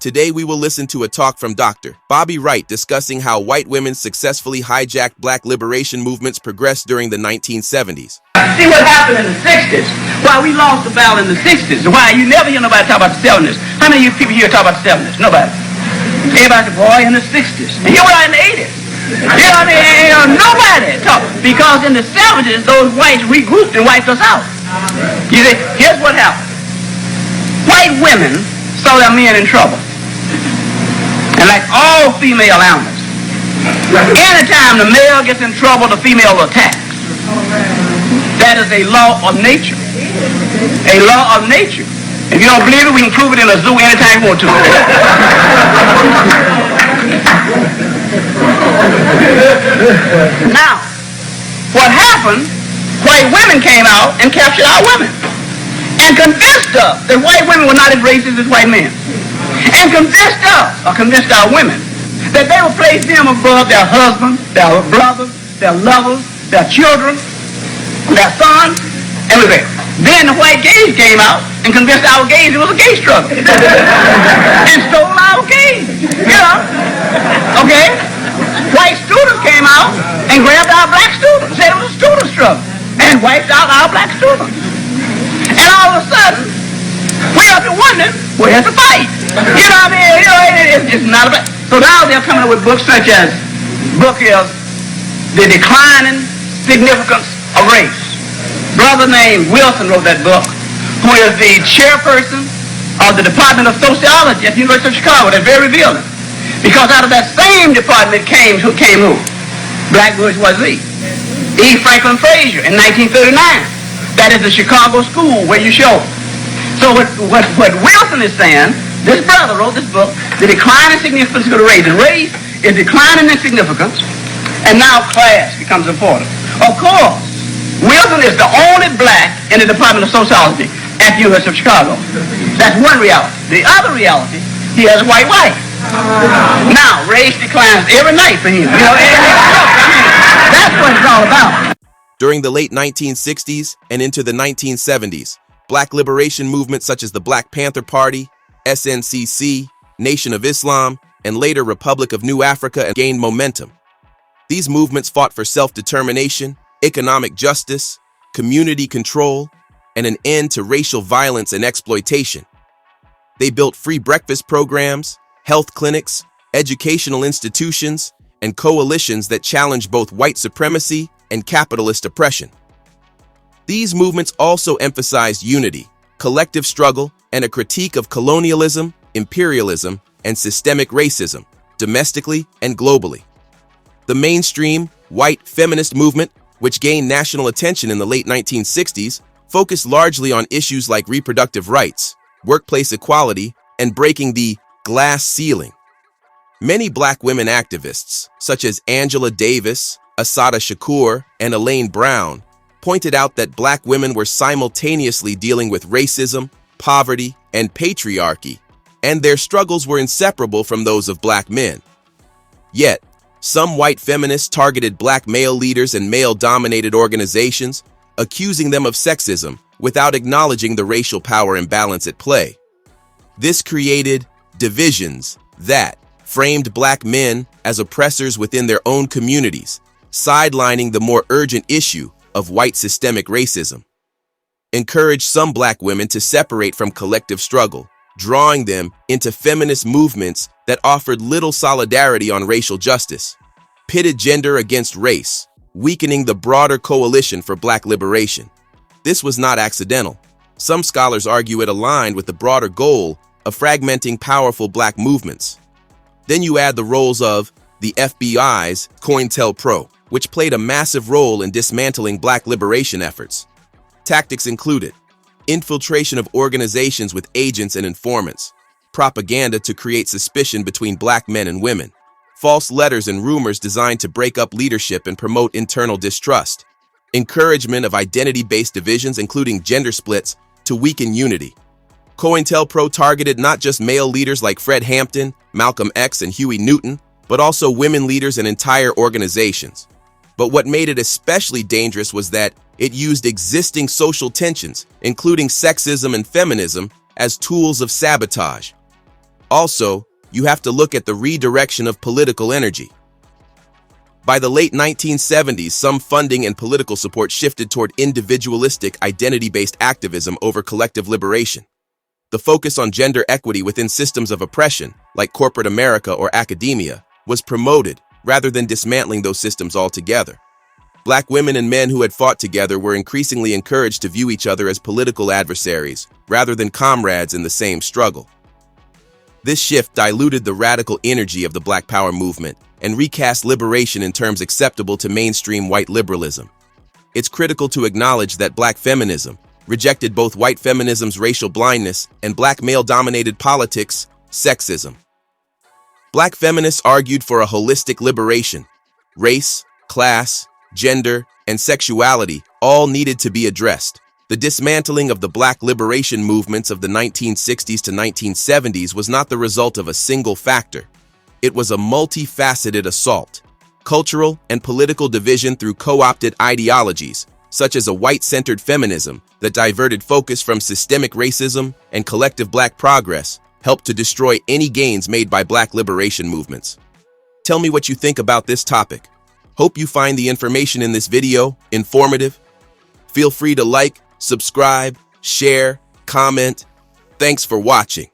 Today we will listen to a talk from Dr. Bobby Wright discussing how white women successfully hijacked black liberation movements progressed during the 1970s. See what happened in the 60s? Why we lost the battle in the 60s. Why you never hear nobody talk about the 70s. How many of you people here talk about the 70s? Nobody. Everybody said, boy, in the 60s. And here we are in the 80s. You know what I mean? Nobody talk. Because in the 70s, those whites regrouped and wiped us out. You see, here's what happened. White women saw their men in trouble. And like all female animals, anytime the male gets in trouble, the female will attack. That is a law of nature. A law of nature. If you don't believe it, we can prove it in a zoo anytime you want to. Now, what happened, white women came out and captured our women and convinced us that white women were not as racist as white men. And convinced us, or convinced our women, that they would place them above their husbands, their brothers, their lovers, their children, their sons, everything. Then the white gays came out and convinced our gays it was a gay struggle. And stole our gays. You know? Okay? White students came out and grabbed our black students, said it was a student struggle, and wiped out our black students. And all of a sudden, we have to wonder, where's the fight? You know what I mean? You know, it's not about. So now they're coming up with books such as, book is The Declining Significance of Race. Brother named Wilson wrote that book, who is the chairperson of the Department of Sociology at the University of Chicago. That's very revealing. Because out of that same department came who? Black bourgeoisie. E. Franklin Frazier in 1939. That is the Chicago school where you show. So what Wilson is saying, this brother wrote this book, The Declining Significance of the Race. And race is declining in significance, and now class becomes important. Of course, Wilson is the only black in the Department of Sociology at the University of Chicago. That's one reality. The other reality, he has a white wife. Now, race declines every night for him. You know, that's what it's all about. During the late 1960s and into the 1970s, black liberation movements such as the Black Panther Party, SNCC, Nation of Islam, and later Republic of New Africa gained momentum. These movements fought for self-determination, economic justice, community control, and an end to racial violence and exploitation. They built free breakfast programs, health clinics, educational institutions, and coalitions that challenged both white supremacy and capitalist oppression. These movements also emphasized unity, collective struggle, and a critique of colonialism, imperialism, and systemic racism, domestically and globally. The mainstream white feminist movement, which gained national attention in the late 1960s, focused largely on issues like reproductive rights, workplace equality, and breaking the glass ceiling. Many black women activists, such as Angela Davis, Assata Shakur, and Elaine Brown, pointed out that black women were simultaneously dealing with racism, poverty, and patriarchy, and their struggles were inseparable from those of black men. Yet, some white feminists targeted black male leaders and male-dominated organizations, accusing them of sexism without acknowledging the racial power imbalance at play. This created divisions that framed black men as oppressors within their own communities, sidelining the more urgent issue of white systemic racism. Encouraged some black women to separate from collective struggle, drawing them into feminist movements that offered little solidarity on racial justice, pitted gender against race, weakening the broader coalition for black liberation. This was not accidental. Some scholars argue it aligned with the broader goal of fragmenting powerful black movements. Then you add the roles of the FBI's COINTELPRO, which played a massive role in dismantling black liberation efforts. Tactics included infiltration of organizations with agents and informants, propaganda to create suspicion between black men and women, false letters and rumors designed to break up leadership and promote internal distrust, encouragement of identity-based divisions including gender splits to weaken unity. COINTELPRO targeted not just male leaders like Fred Hampton, Malcolm X, and Huey Newton, but also women leaders and entire organizations. But what made it especially dangerous was that it used existing social tensions, including sexism and feminism, as tools of sabotage. Also, you have to look at the redirection of political energy. By the late 1970s, some funding and political support shifted toward individualistic, identity-based activism over collective liberation. The focus on gender equity within systems of oppression, like corporate America or academia, was promoted rather than dismantling those systems altogether. Black women and men who had fought together were increasingly encouraged to view each other as political adversaries rather than comrades in the same struggle. This shift diluted the radical energy of the Black Power movement and recast liberation in terms acceptable to mainstream white liberalism. It's critical to acknowledge that Black feminism rejected both white feminism's racial blindness and Black male-dominated politics' sexism. Black feminists argued for a holistic liberation. Race, class, gender, and sexuality all needed to be addressed. The dismantling of the Black liberation movements of the 1960s to 1970s was not the result of a single factor. It was a multifaceted assault. Cultural and political division through co-opted ideologies, such as a white-centered feminism that diverted focus from systemic racism and collective Black progress, helped to destroy any gains made by Black liberation movements. Tell me what you think about this topic. Hope you find the information in this video informative. Feel free to like, subscribe, share, comment. Thanks for watching.